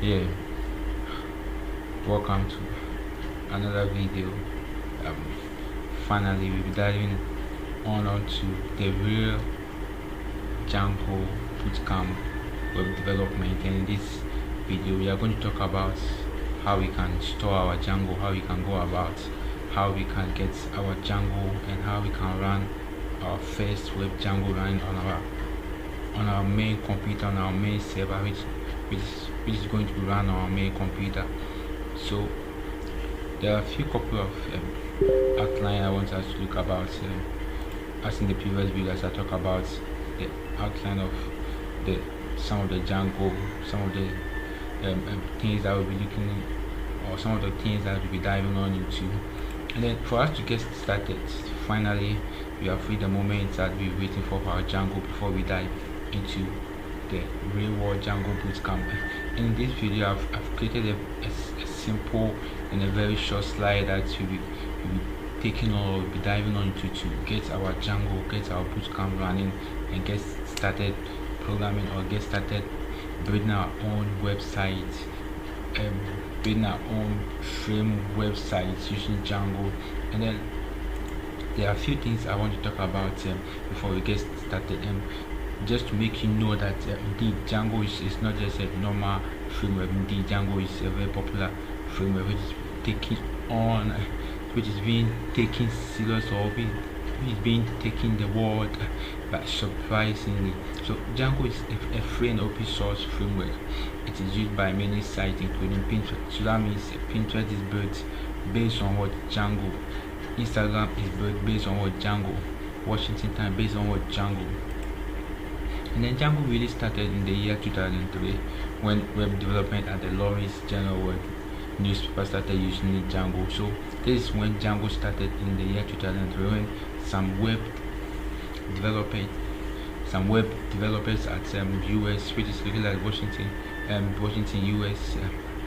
Yeah, welcome to another video. um Finally we'll be diving onto the real Django bootcamp web development, and in this video we are going to talk about how we can store our Django, how we can go about how we can get our Django, and how we can run our first web Django running on our main computer, on our main server, which is going to be run on our main computer. So there are a few couple of outline I want us to look about. As in the previous videos, I talk about the outline of some of the Django, some of the things that we'll be looking at, or some of the things that we'll be diving on into. And then for us to get started, finally we are free the moment that we're waiting for our Django before we dive into the real world Django bootcamp. In this video I've created a simple and a very short slide that we'll be taking on, we'll be diving on to get our Django, get our bootcamp running, and get started programming, or get started building our own website, building our own frame websites using Django. And then there are a few things I want to talk about before we get started, just to make you know that indeed Django is not just a normal framework. Indeed Django is a very popular framework which is being taken serious, or which is being taken the world by surprisingly. So Django is a free and open source framework. It is used by many sites including Pinterest. So that means Pinterest is built based on what Django, Instagram is built based on what Django, Washington Time based on what Django. And then Django really started in the year 2003 when web development at the Lawrence General newspaper started using Django. So this is when Django started, in the year 2003, when some web developers at US, which is located at Washington, US,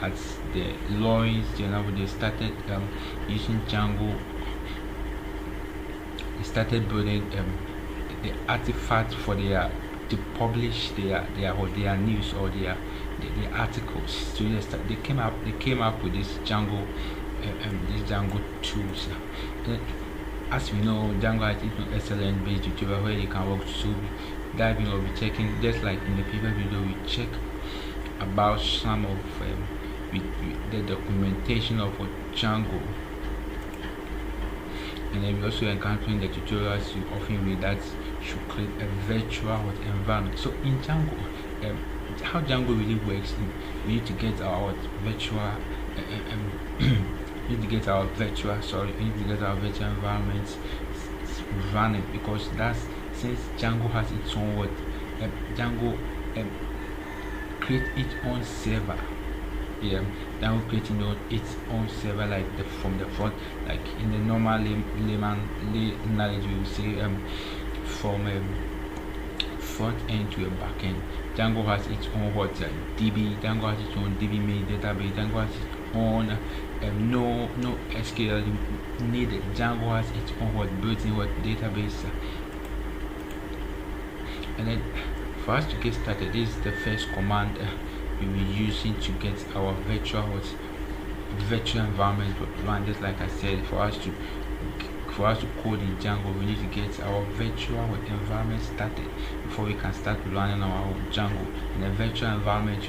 at the Lawrence General, they started using Django. They started building the artifacts for to publish their news, or their articles. So they came up with this Django, tools. As we know, Django has its own excellent base tutorial where you can work to diving or be checking, just like in the previous video we check about some of the documentation of Django. And then we also encountering the tutorials you often read that should create a virtual environment. So in Django, how Django really works, we need to get our virtual we need to get our virtual environment running, because that's, since Django has its own Django create its own server. Django creating its own server, like from the front, like in the normal layman knowledge we will say, from front end to a back end. Django has its own DB. Django has its own DB main database. Django has its own no SQL needed. Django has its own built-in database. And then for us to get started, this is the first command we will be using to get our virtual environment run. Just like I said, for us to code in Django, we need to get our virtual environment started before we can start running our Django. And a virtual environment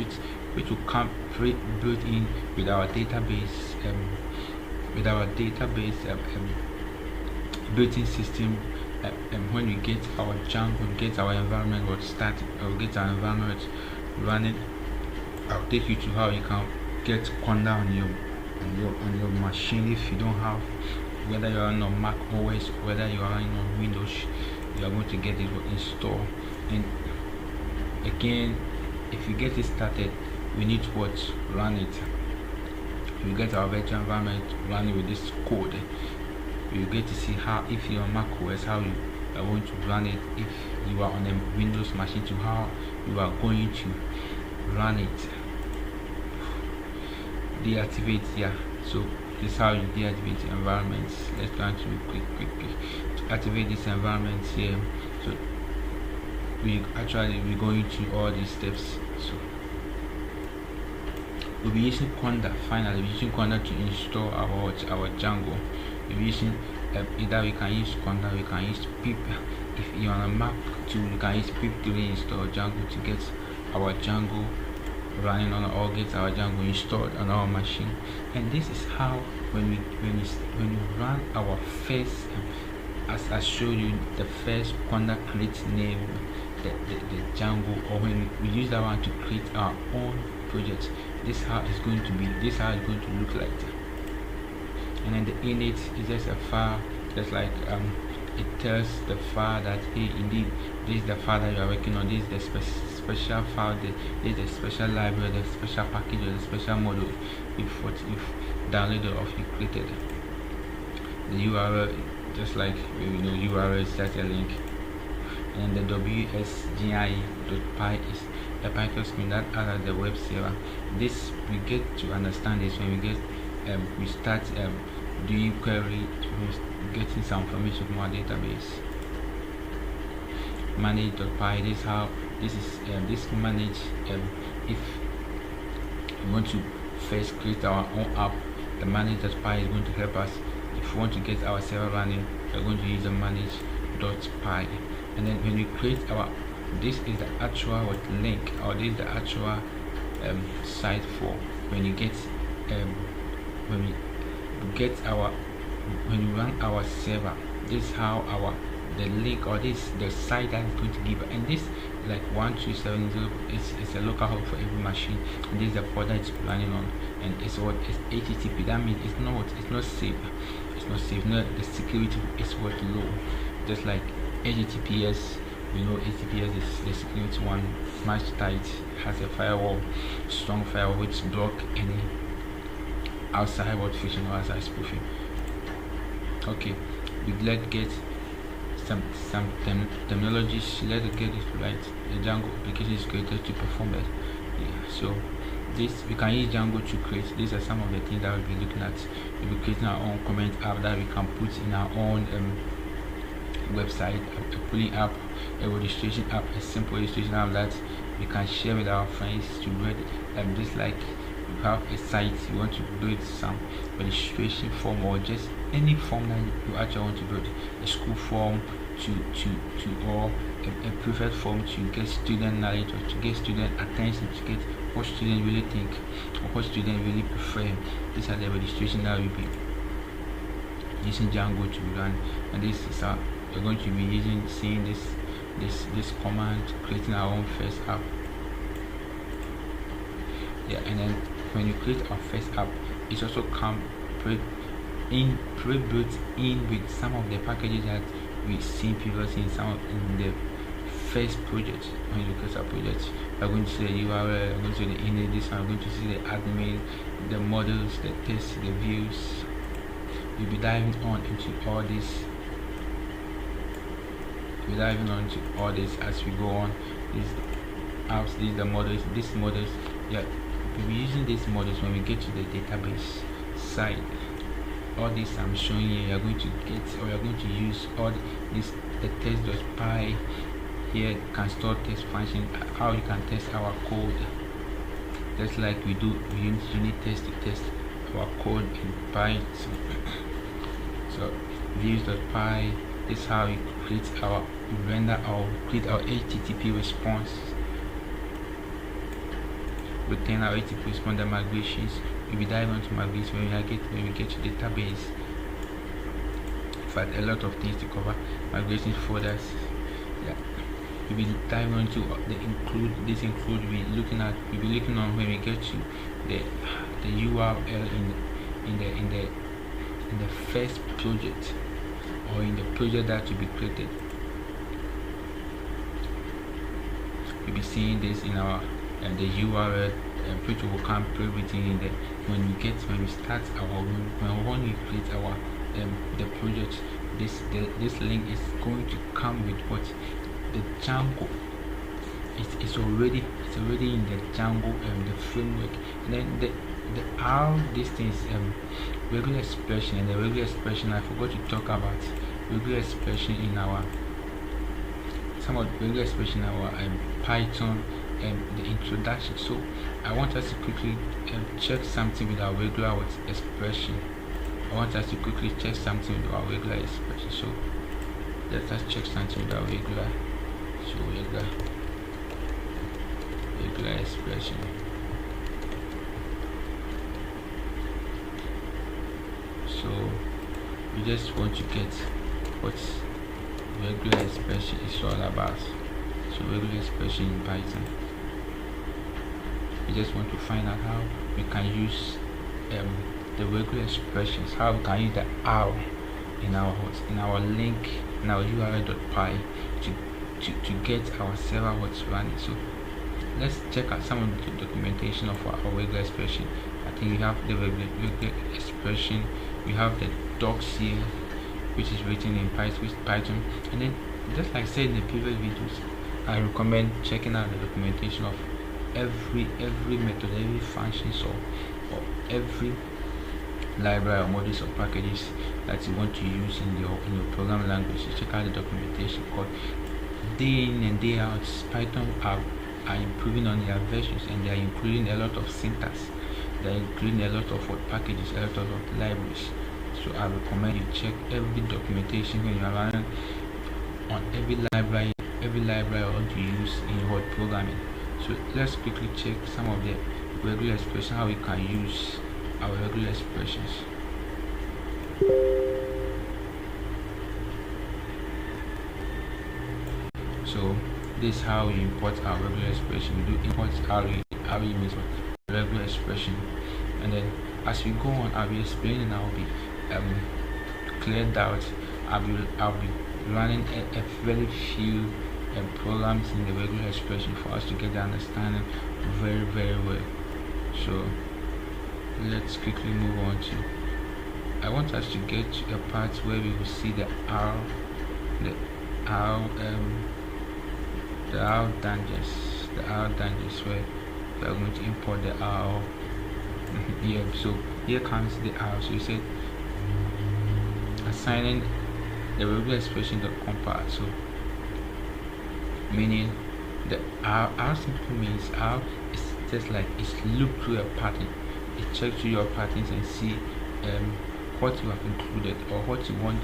which will come built in with our database, built-in system. When we get our Django, get our environment started, or get our environment running, I'll take you to how you can get Conda on your machine. If you don't have, whether you are on a Mac OS, whether you are on Windows, you are going to get it installed. And again, if you get it started, we need to run it. We get our virtual environment running with this code. You get to see how, if you're on Mac OS, how you are going to run it. If you are on a Windows machine, to how you are going to run it. Deactivate here. So this is how you deactivate environments. Let's try to quick to activate this environment here. So we're going through all these steps. So we'll be using conda. Finally, we'll be using conda to install our Django. We'll be using either we can use conda, we can use pip. If you're on a Mac too, you can use pip to reinstall Django to get our Django running on, or get our Django installed on our machine. And this is how when we run our first, as I showed you, the first conda create name, the Django, or when we use that one to create our own project, this is how it's going to be, this is how it's going to look like. And then the init is just a file, just like it tells the file that, hey, indeed this is the file that you are working on, this is the special file, this is the special library, the special package, or the special model if what you've downloaded or you created. The URL, just like URL is just a link, and the wsgi.py is a Python script that acts as the web server. This we get to understand this when we get we start doing query, getting some information from our database. Manage.py, this is how this is this manage if we want to first create our own app, the manage.py is going to help us. If we want to get our server running, we're going to use the manage.py. And then when we create our, this is the actual link, or this is the actual site for when you get when we run our server. This is how our the link, or this the site that is going to give, and this like 1270 is a local hub for every machine, and this is the folder it's running on, and it's what is http. That means it's not safe, the security is what low, just like https. HTTPS is the security one, much tight, has a firewall, strong firewall which block any outside word phishing or outside spoofing. Okay, let's get some terminologies. Let's get it right. The Django application is created to perform it. So this, we can use Django to create. These are some of the things that we'll be looking at. We'll be creating our own comment app that we can put in our own website, a pulling app, a registration app, a simple registration app that we can share with our friends to read. Just like you have a site, you want to build some registration form, or just any form that you actually want to build, a school form or a preferred form to get student knowledge, or to get student attention, to get what students really think or what students really prefer. These are the registration that we'll be using Django to run. And this is how we're going to be seeing this command, creating our own first app. And then when you create our first app, it's also come pre-built in with some of the packages that we've seen previously in the first project. When you create a project, we're going to see the URL, we're going to see the init, this one, we're going to see the admin, the models, the tests, the views. We'll be diving on into all this. We're diving on to all this as we go on. These apps, these the models, these models. We'll be using these models when we get to the database side. All this I'm showing you, you're going to get, or you're going to use all this, the test.py. Here you can store test function, how you can test our code, just like we do unit test to test our code in Python. So views.py is how we create our create our http response, return our http response, the migrations. We'll be diving into migrations when we get to database. In fact, a lot of things to cover. Migration folders. We'll be diving into the include. This include we'll be looking on when we get to the URL in the first project, or in the project that will be created. We'll be seeing this in our the URL, which will come pre-written in the when we start our when we create our the project. This link is going to come with what the Django. It's already in the Django the framework. And then the how this thing is regular expression, and the regular expression I forgot to talk about regular expression in our some of the regular expression in our Python the introduction. So I want us to quickly check something with our regular expression. I want us to quickly check something with our regular expression. So let us check something with our regular. So regular expression. So we just want to get what regular expression is all about. So regular expression in Python. We just want to find out how we can use the regular expressions, how we can use the R in our link, in our url.py to get our server running. So let's check out some of the documentation of our regular expression. I think we have the regular expression, we have the docs here, which is written in Python, and then just like I said in the previous videos, I recommend checking out the documentation of every method, every function, or every library or modules or packages that you want to use in your programming language. You check out the documentation, because day in and day out Python are improving on their versions, and they are including a lot of syntax, they are including a lot of packages, a lot of libraries. So I recommend you check every documentation when you are running on every library you want to use in your programming. So let's quickly check some of the regular expressions, how we can use our regular expressions. So this is how we import our regular expression. We do import RE means regular expression, and then as we go on, I'll be explaining, I'll be cleared out. I'll be running a very few programs in the regular expression for us to get the understanding very well. So let's quickly move on to, I want us to get to a part where we will see the R dangers, where we are going to import the R. Yeah, so here comes the R. So you said assigning the regular expression to compare. So meaning the R simply means R is just like it's look through a pattern. It checks through your patterns and see what you have included or what you want.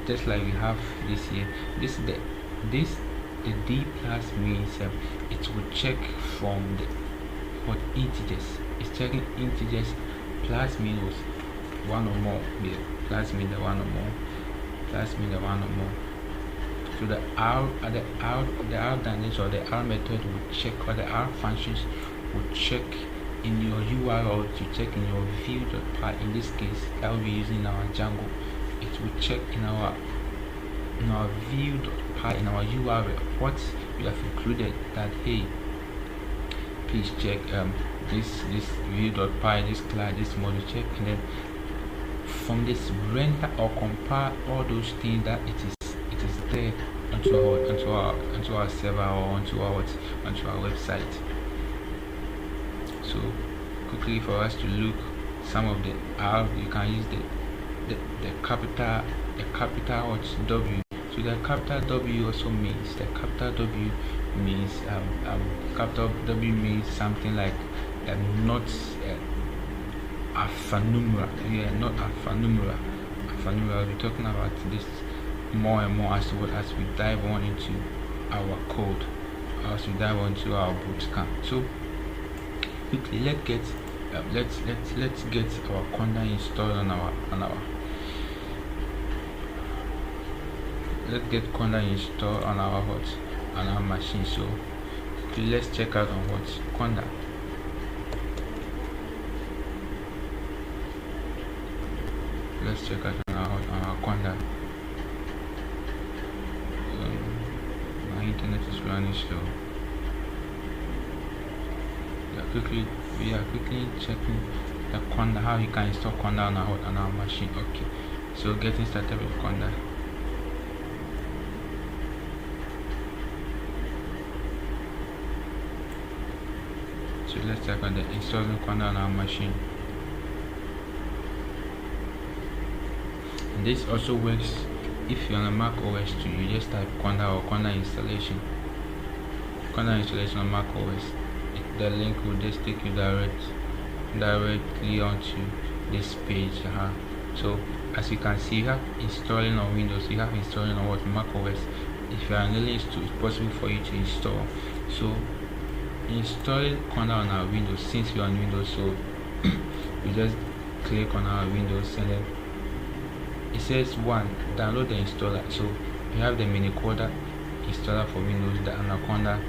Just like we have this here. The D plus means it will check from the integers. It's checking integers. Plus means one or more. Yeah, plus means the one or more. Plus means the one or more. So the R dangers or the R method will check, or the R functions will check in your URL to check in your view.py. In this case, that will be using our Django. It will check in our view.py, in our URL, what you have included, that hey, please check this view.py, this class, this module, check, and then from this render or compare all those things that it is there onto our server or onto our website. So quickly, for us to look some of the R, you can use the capital W. So the capital W also means, the capital W means capital W means something like not alphanumeric. Yeah, not alphanumeric. We'll be talking about this more and more as we dive on into our code, as we dive on into our bootcamp. So quickly, let's get our conda installed on our let's get conda installed on our machine. So quickly, let's check out on what conda. Let's check out on our conda. My internet is running slow. We are quickly checking the conda, how you can install conda on our machine. Okay, so getting started with conda. So let's check on the installing conda on our machine. And this also works if you're on a Mac OS 2. You just type conda or conda installation. Conda installation on Mac OS. The link will just take you directly onto this page. So as you can see, you have installing on Windows, you have installing on what, Mac OS. If you are on Linux, it's possible for you to install. So installing Conda on our Windows, since we're on Windows, so you just click on our Windows, and then it says download the installer. So you have the mini Conda installer for Windows, the Anaconda.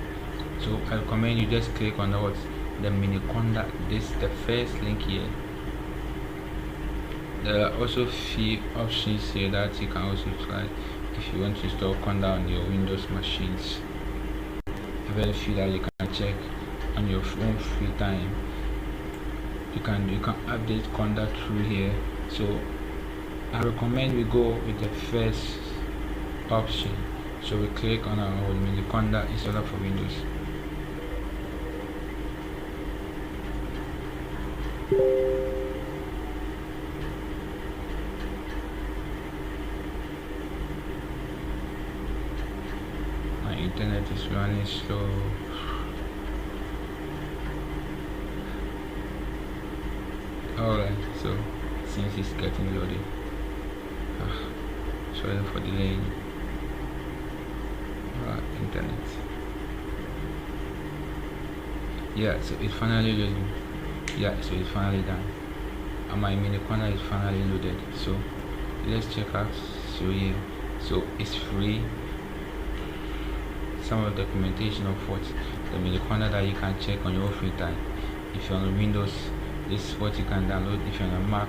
So I recommend you just click on the mini Conda. This the first link here. There are also few options here that you can also try if you want to install Conda on your Windows machines. Very few that you can check on your own free time. You can update Conda through here. So I recommend we go with the first option. So we click on our mini Conda installer for Windows. My internet is running slow. Alright, so since it's getting loaded, sorry for delaying internet. Yeah, so it's finally loading. Yeah, so it's finally done, and my mini Conda is finally loaded. So let's check out. So yeah, so it's free. Some of the documentation of what the mini Conda that you can check on your free time. If you're on Windows, this is what you can download. If you're on a Mac,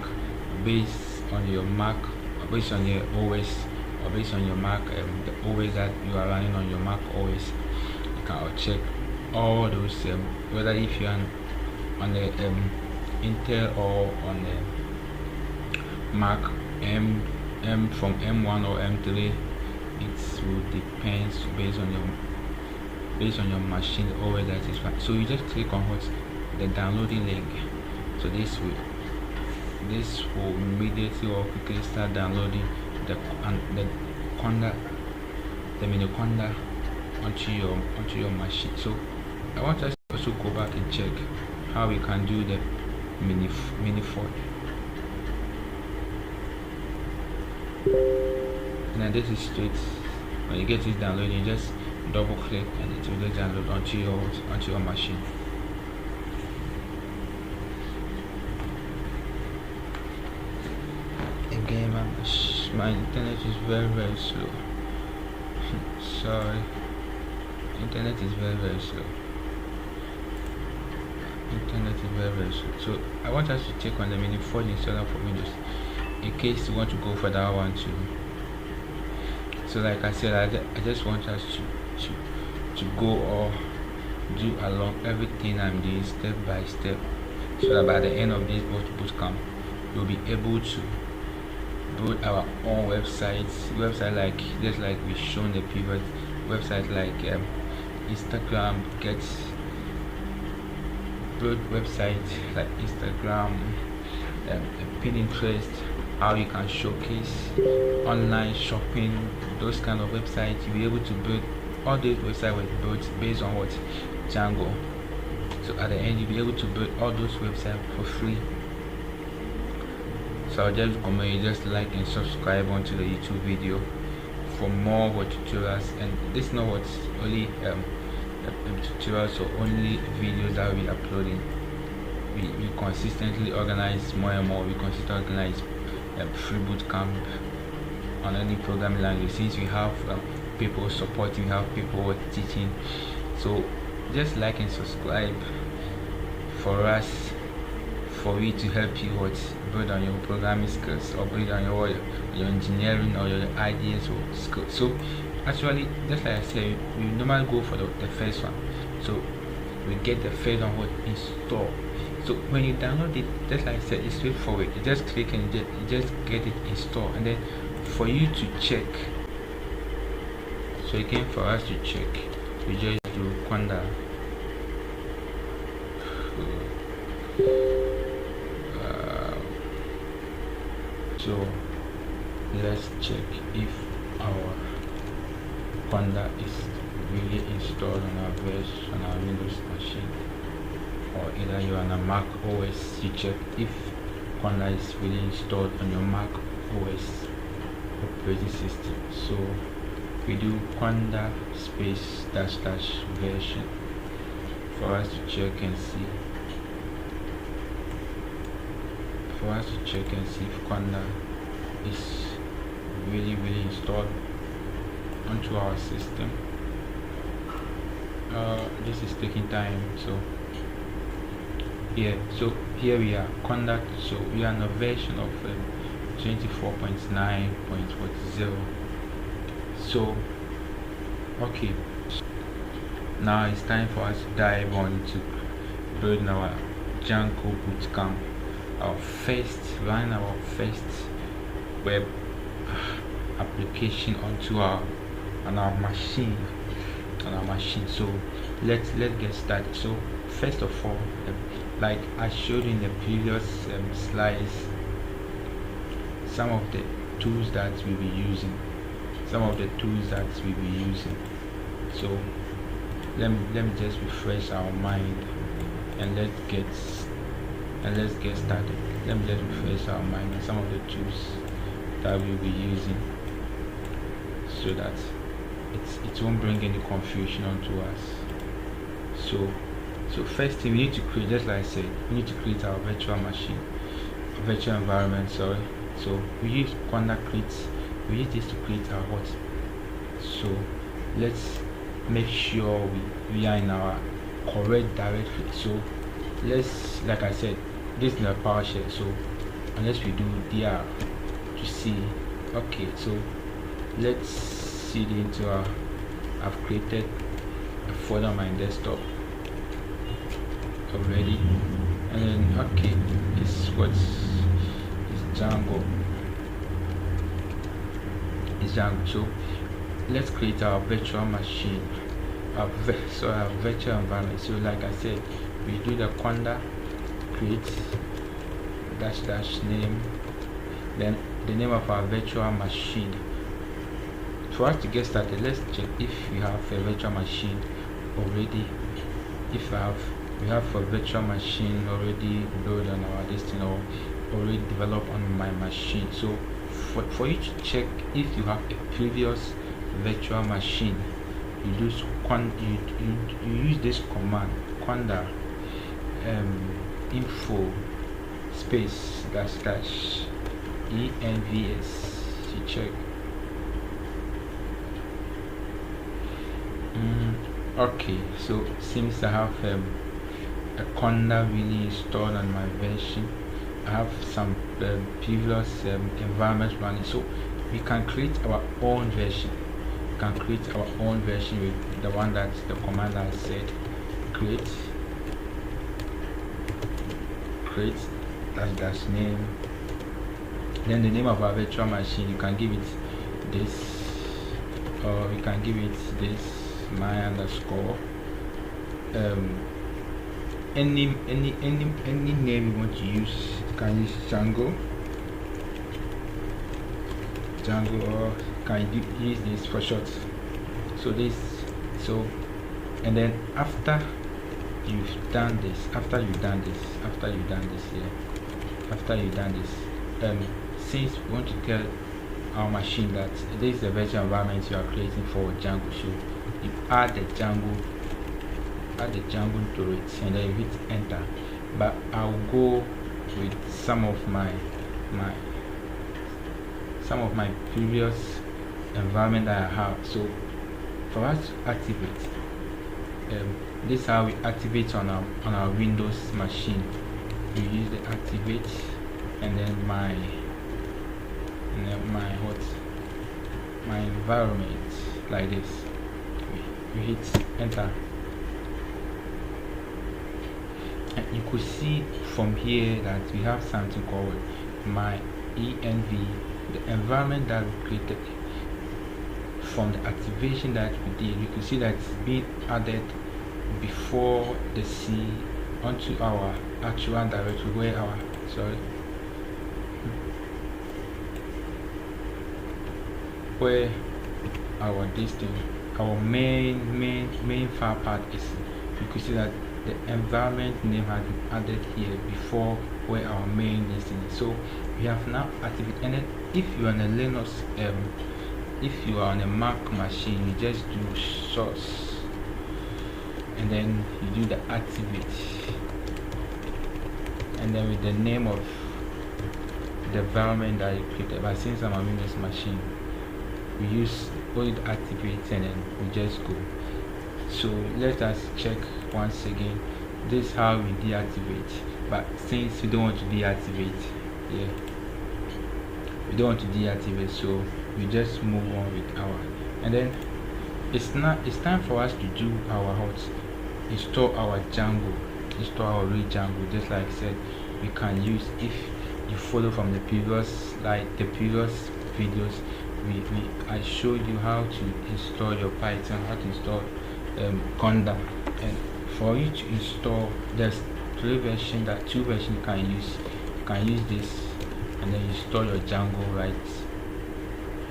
based on your Mac, or based on your OS, or based on your Mac, the OS that you are running on your Mac OS, you can check all those, whether if you're on the Intel or on the Mac M from M1 or M3, it will depend based on your machine OS that is fine. So you just click on the downloading link. So this will immediately or quickly start downloading the Conda, the mini Conda onto your machine. So I want us to also go back and check how we can do the mini font. And then this is straight. When you get this downloading, you just double click and it will just download onto your machine. Again, my internet is very slow. Sorry, internet is very slow. Internet is very slow. So I want us to check on the mini font installer for Windows, in case you want to go for that one too. So like I said, I just want us to go or do along everything I'm doing step by step, so that by the end of this boot camp, we'll be able to build our own website like just like we shown the previous website, like Instagram, build website like Instagram, Pinterest, how you can showcase online shopping, those kind of websites. You'll be able to build all those websites with built based on what, Django. So at the end, you'll be able to build all those websites for free. So I'll just recommend you just like and subscribe onto the YouTube video for more tutorials. And this is not what's only tutorials or only videos that we uploading. We consistently organize more and more. We consistently organize free boot camp on any programming language, since we have people supporting, we have people teaching. So just like and subscribe for us, for we to help you build on your programming skills, or build on your engineering or your ideas or skills. So actually, just like I said, we normally go for the first one. So we get the first one install. So when you download it, just like I said, it's straightforward. You just click and you just get it installed. And then for you to check, so again, for us to check, we just do Conda. So let's check if our Conda is really installed on our Windows machine, or either you're on a Mac OS, you check if Conda is really installed on your Mac OS operating system. So we do conda space dash dash version for us to check and see if conda is really installed onto our system. This is taking time, so here we are, conda. So we are on a version of 24.9.40. so okay, now it's time for us to dive on to building our Django bootcamp, running our first web application onto our machine. So let's get started. So first of all, like I showed in the previous slides, some of the tools that we'll be using. So let me just refresh our mind and let's get started. Let me just refresh our mind on some of the tools that we'll be using, so that it won't bring any confusion onto us. So first thing we need to create, just like I said, we need to create our virtual machine, virtual environment. So we use conda create. We use this to create our hot. So let's make sure we are in our correct directory. So let's, like I said, this is the PowerShell. So unless we do dir to see, okay, so let's see into our, I've created a folder on my desktop already, and then okay, it's Django. So let's create our virtual machine, our virtual environment. So like I said, we do the conda create dash dash name, then the name of our virtual machine. For us to get started, let's check if we have a virtual machine already. If we have a virtual machine already built on our desktop or already developed on my machine. So for you to check if you have a previous virtual machine, you use this command, conda info space dash dash envs. You check. Okay, so seems I have a conda really installed on my version. I have some previous environments running, so we can create our own version. We can create our own version with the one that the command I said, create dash name, then the name of our virtual machine. You can give it this, or you can give it this, my underscore, any name you want to use. You can use Django, or can you use this for short. So and then after you've done this, since we want to tell our machine that this is the virtual environment you are creating for Django, so you add the Django to it, and then you hit enter. But I'll go with some of my previous environment that I have. So for us to activate, this is how we activate on our Windows machine. We use the activate, and then my environment like this. We hit enter, and you could see from here that we have something called my env, the environment that we created from the activation that we did. You can see that it's been added before the C onto our actual directory where our distance our main file path is, you can see that the environment name has been added here before where our main listing is. So we have now activated. And then if you are on a Linux, if you are on a Mac machine, you just do source and then you do the activate, and then with the name of the environment that you created. But since I'm on Windows machine, we use only the activate and then we just go. So let us check once again. This is how we deactivate, but since we don't want to deactivate, we don't want to deactivate, so we just move on with our, and then it's time for us to do our install our Django, install our real Django. Just like I said, we can use, if you follow from the previous slide, the previous videos, I showed you how to install your Python, how to install Conda, and for you to install, there's two versions you can use. You can use this and then you install your Django, right,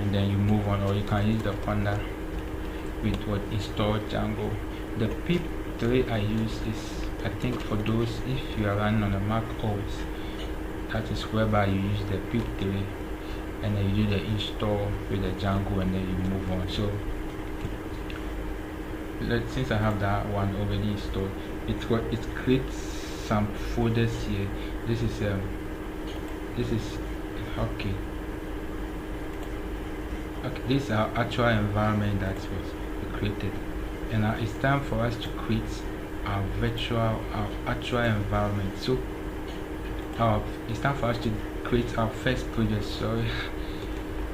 and then you move on, or you can use the Conda with what install Django. The pip3 I use is, I think, for those if you are running on a Mac OS, that is whereby you use the pip3 and then you do the install with the Django and then you move on. So since I have that one already installed, it creates some folders here. This is okay, this is our actual environment that was created, and now it's time for us to create our actual environment. So it's time for us to create our first project. Sorry.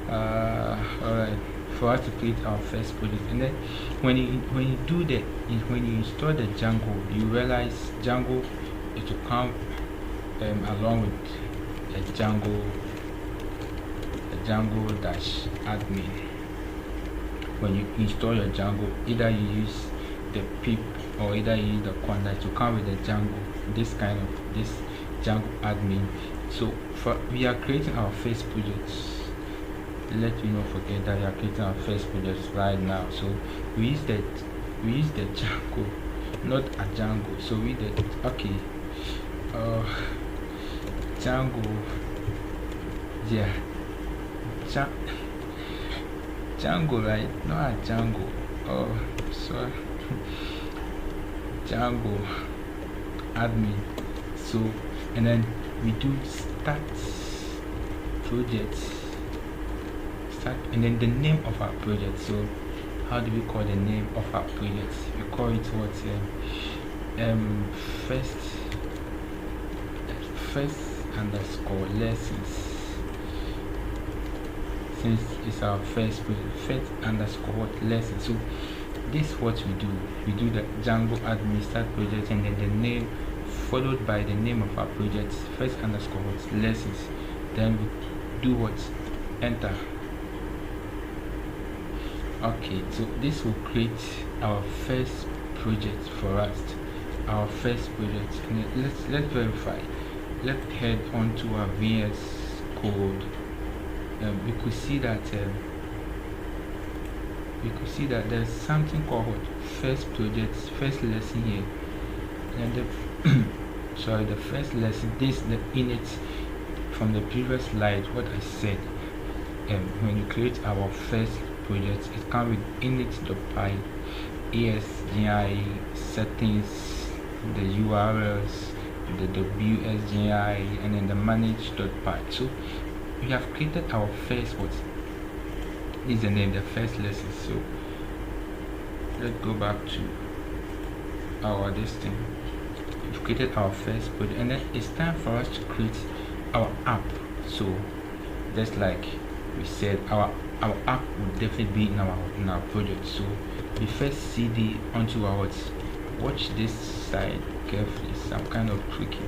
Alright, for us to create our first project, and then when you do that, when you install the Django, you realize Django, it will come along with a Django dash admin. When you install your Django, either you use the pip or either you use the Conda to come with the Django, this Django admin. So we are creating our first project. Let me not forget that we are creating our first project right now. So we use the Django, not a Django. So we did okay. Django, yeah, Django, right? Not a Django. Oh, sorry. Django admin. So, and then we do start project, and then the name of our project. So how do we call the name of our project? We call it what? First underscore lessons. Since it's our first project, first underscore what lessons. So this is what we do. We do the Django admin start project, and then the name followed by the name of our project, first underscore what lessons. Then we do what? Enter. Okay, so this will create our first project for us. Our first project. And let's verify. Let's head on to our VS Code. We could see that there's something called what? First project, first lesson here, and the first lesson. This the init from the previous slide. What I said, when you create our first project, it comes with init.py, ASGI settings, the URLs, the WSGI, and then the manage.py. So we have created our first what? This is the name, the first lesson. So let's go back to our this thing. We've created our first project, and then it's time for us to create our app. So just like we said, our app would definitely be in our project. So we first cd onto our watch this side carefully. Some kind of tricky.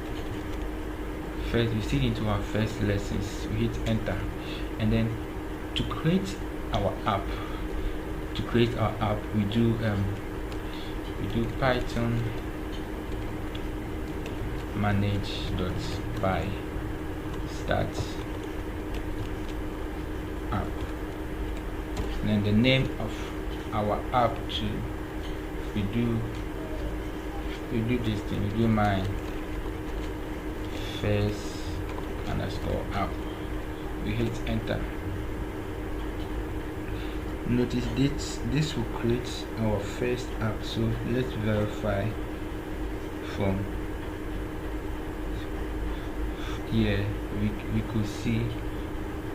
First we cd into our first lessons, we hit enter, and then to create our app, we do Python manage.py start app, and then the name of our app to, we do this thing, we do my first underscore app, we hit enter. Notice this will create our first app. So let's verify from here. We could see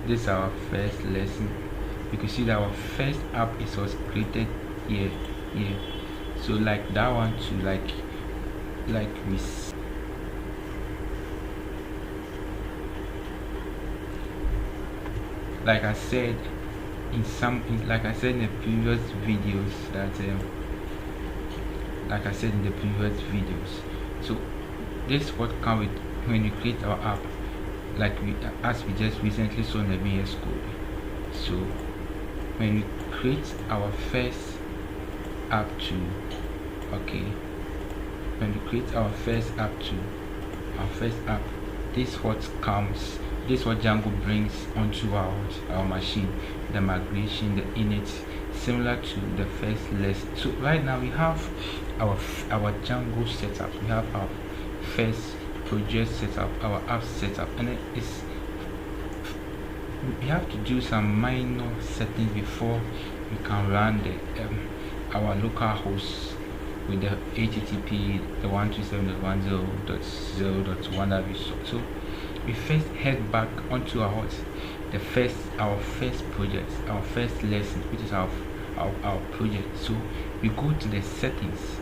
this is our first lesson. We could see that our first app was created here. So like that one too, like we like I said in the previous videos so this is what comes with when you create our app, as we just recently saw in the VS Code. So when we create our first app this is what comes. This is what Django brings onto our machine, the migration, the init, similar to the first lesson. So right now we have our Django setup, we have our first project setup, our app setup, and we have to do some minor settings before we can run our local host with the http the 127.10.0.1 that we saw. So we first head back onto our first project, our first lesson, which is our project. So we go to the settings,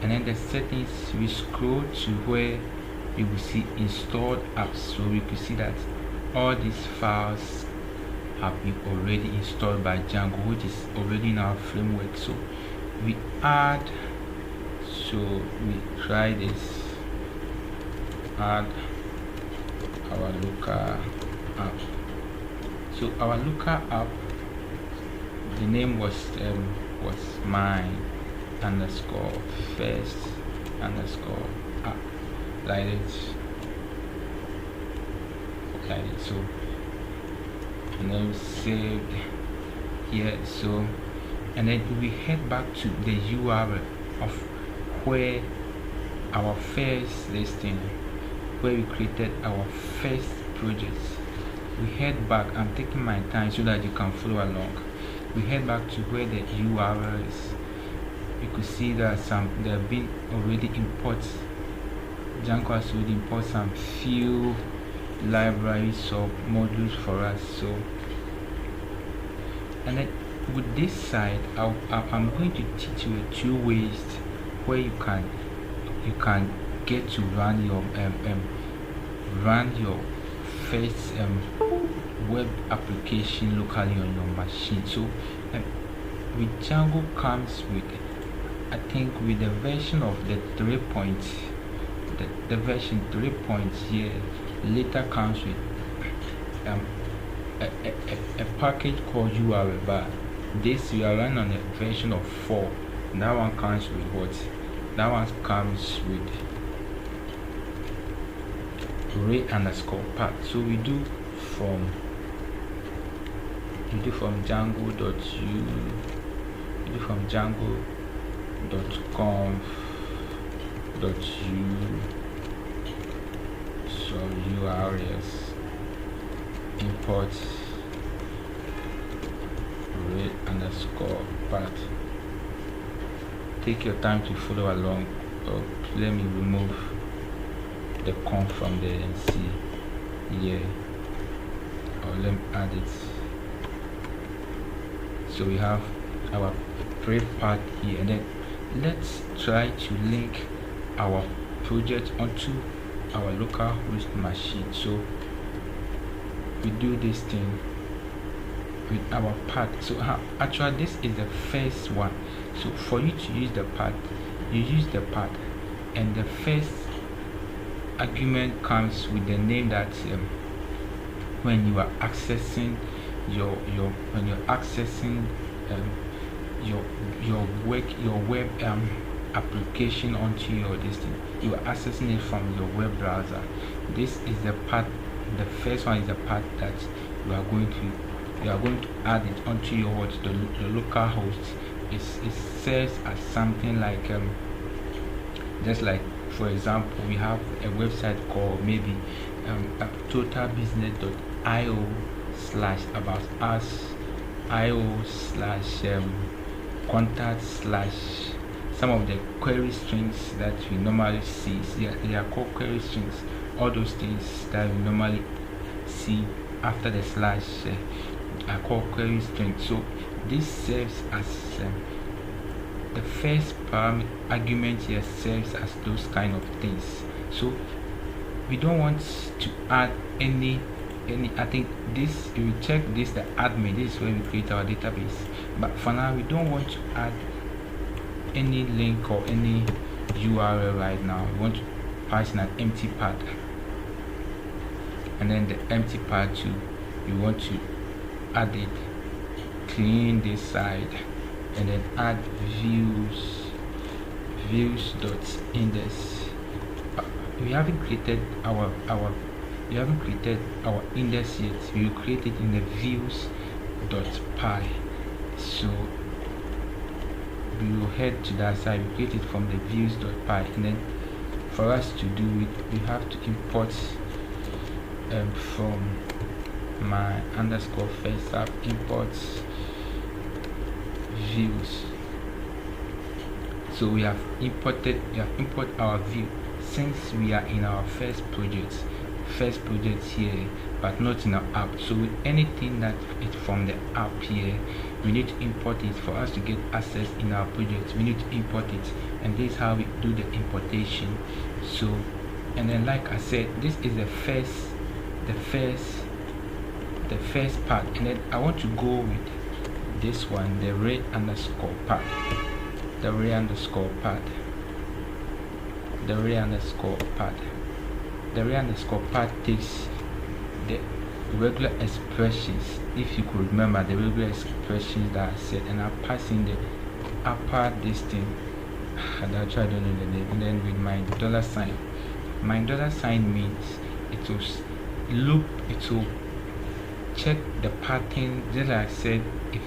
and then the settings we scroll to where you will see installed apps. So we could see that all these files have been already installed by Django, which is already in our framework. So we try this, add our local app. So our local app, the name was mine underscore first underscore app, like it. So and then we saved here. So and then we head back to the URL of where our first listing, where we created our first project. We head back. I'm taking my time so that you can follow along. We head back to where the URL is. You could see that there have been already imports. Django has already imported some few libraries or modules for us. So and then with this side, I'm going to teach you 2 ways where you can get to run your first web application locally on your machine. So with Django comes with, I think with the version of the 3 points, the version 3 points here later comes with a package called URL bar. This we are running on a version of 4. That one comes with what? That one comes with array underscore path. So we do from Django.u, we do from Django.conf.u, so URLs import array underscore path. Take your time to follow along. Let me remove the conf from there and see here, or let me add it. So we have our pre part here, and then let's try to link our project onto our local host machine. So we do this thing with our path. So actually this is the first one. So for you to use the path, you use the path, and the first argument comes with the name that when you are accessing your web application onto your distance, you are accessing it from your web browser. This is the path. The first one is the path that you are going to you are going to add it onto your the local host. It serves as something like just like, for example, we have a website called maybe totalbusiness.io/io/contact/ some of the query strings that we normally see. They are called query strings. All those things that we normally see after the slash are called query strings. So this serves as the first argument here serves as those kind of things. So we don't want to add any I think this, if you check this, the admin, this is where we create our database, but for now we don't want to add any link or any URL right now. We want to pass in an empty path, and then the empty path too, we want to add it, clean this side, and then add views.index. We haven't created our index yet. We will create it in the views.py. So we will head to that side. We create it from the views.py, and then for us to do it, we have to import from my underscore first app imports views. So we have import our view, since we are in our first project here, but not in our app. So with anything that is from the app here, we need to import it. For us to get access in our project, we need to import it, and this is how we do the importation. So, and then like I said, this is the first part, and then I want to go with this one, the array underscore path. The array underscore path takes the regular expressions, if you could remember the regular expressions that I said, and I pass in the upper this thing, and I don't know the name, and then with my $sign. My $sign means it will loop, it will check the pattern, just like I said. If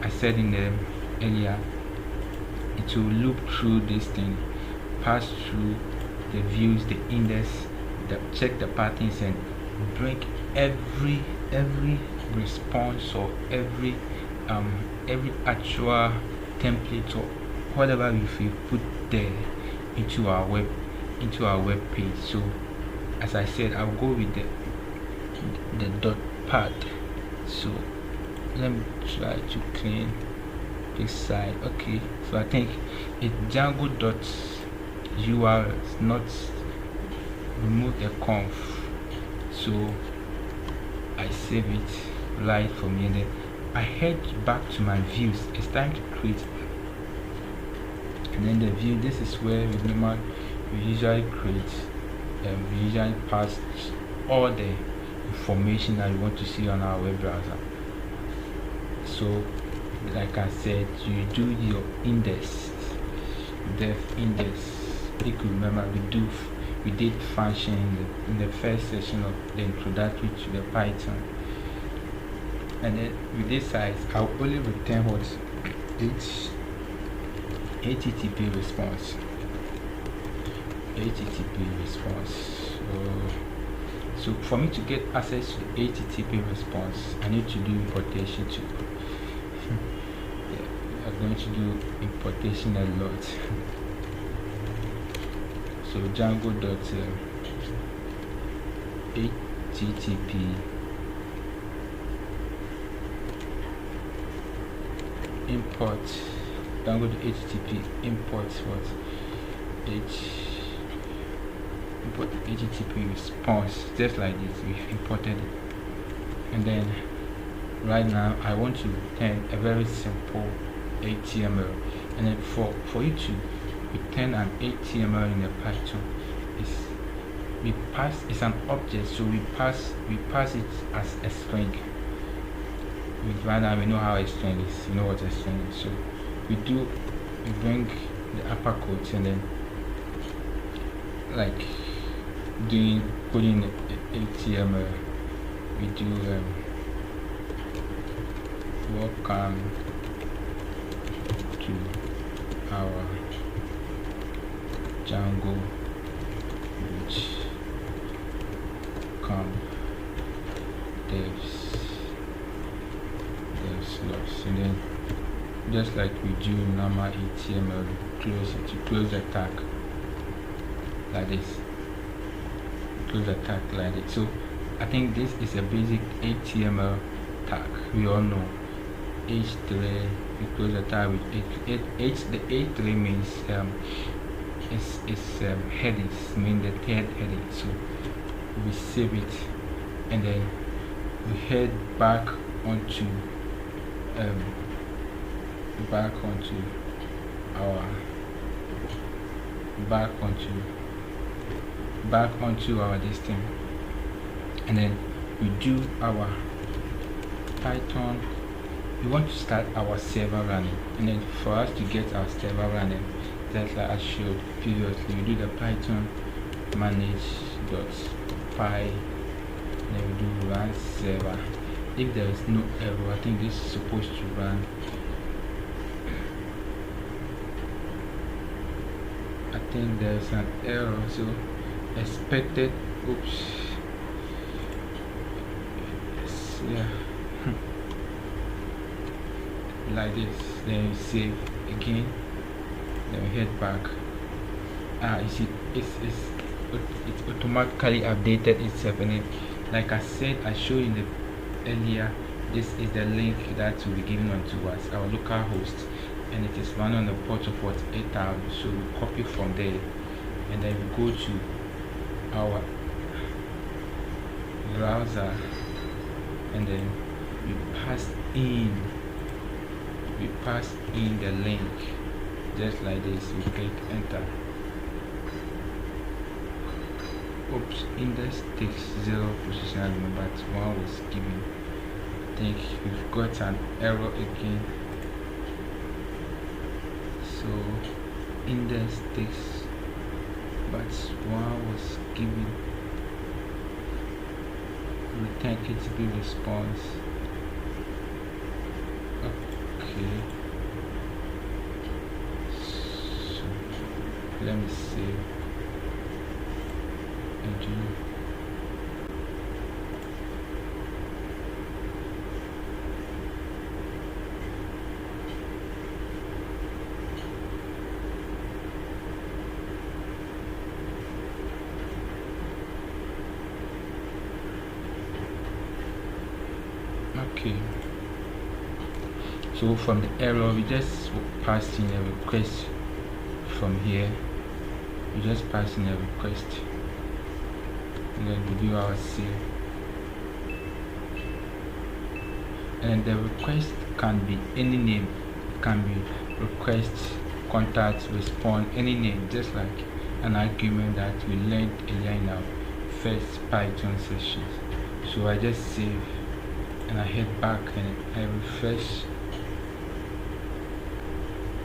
I said in the earlier, it will loop through this thing, pass through the views, the index, check the patterns, and bring every response or every actual template or whatever we put there into our web page. So as I said, I'll go with the dot path. So let me try to clean this side. Okay, so I think it's Django.url, not remove the conf. So I save it right for me, and then I head back to my views. It's time to create, and then the view, this is where we usually create, we usually pass all the information that you want to see on our web browser. So like I said, you do your index, def index. If you remember, we did function in the first session of the introductory to the Python, and then with this size, I'll only return what http response. So for me to get access to the http response, I need to do importation too. I'm going to do importation a lot. So Django.http import Django.http imports what import http response, just like this. We've imported it, and then right now I want to return a very simple HTML, and then for you to return an HTML in the Python, it's an object, so we pass it as a string. Right now we know how a string is, you know what a string is. So we bring the upper quotes, and then like putting HTML, we do welcome to our Django bootcamp devs logs, and then just like we do normal HTML, close the tag like this. So I think this is a basic HTML tag. We all know H3. We close the tag with the H3 means headings, mean the third heading. So we save it, and then we head back onto our this thing, and then we do our Python. We want to start our server running, and then for us to get our server running, just like I showed previously, we do the Python manage.py, and then we do run server. If there is no error, I think this is supposed to run. I think there's an error, so expected. Oops. Yeah. Like this. Then you save again. Then we head back. You see, it's automatically updated itself, and then, like I said, I showed in the earlier, this is the link that will be given onto us, our local host, and it is running on the port of 8,000. So we copy from there, and then we go to our browser, and then we pass in the link just like this. We click enter. Oops, index takes 0 position at the moment, but one was given. I think we've got an error again. So index takes, but one was given. Return httpResponse. Okay. So let me see. Okay, so from the error, we just pass in a request from here. We just pass in a request, and then we do our save. And the request can be any name. It can be request, contact, respond, any name, just like an argument that we learned earlier in our first Python sessions. So I just save, and I head back and I refresh.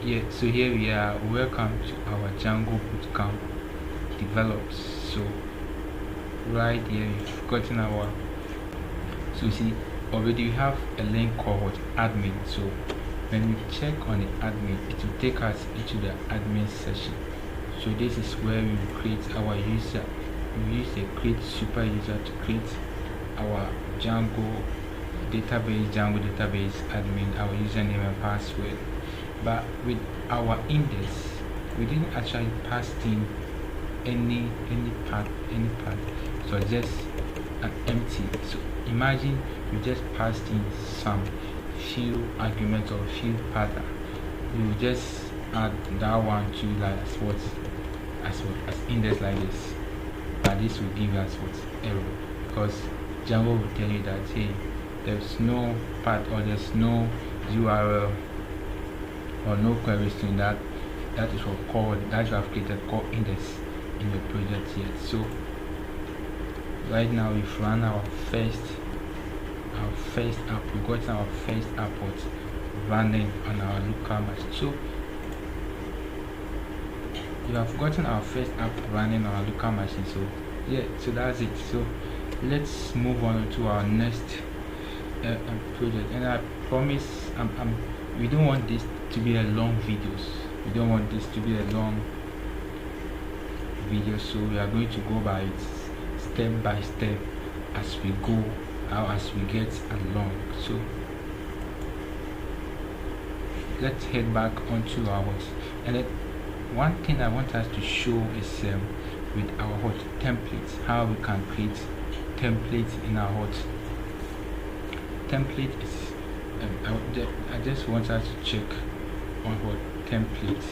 Yeah, so here we are. Welcome to our Django bootcamp developed. So right here we've gotten our, so you see already we have a link called admin. So when we check on the admin, it will take us into the admin session. So this is where we will create our user. We use the create super user to create our Django database admin, our username and password. But with our index, we didn't actually pass in any part, so just an empty. So imagine you just passed in some few arguments or few pattern. You will just add that one to like as index like this, but this will give us what error, because Django will tell you that hey, there's no path or there's no URL or no query string that is what called that you have created called index in your project yet. So right now we've run our first app. We got our first app running on our local machine. So you have gotten our first app running on our local machine. So yeah, so that's it. So let's move on to our next project, and promise we don't want this to be a long videos. We don't want this to be a long video, so we are going to go by it step by step as we go, as we get along. So let's head back onto our HOT. And then one thing I want us to show is with our HOT templates, how we can create templates in our HOT. Template is I just want us to check on HOT template.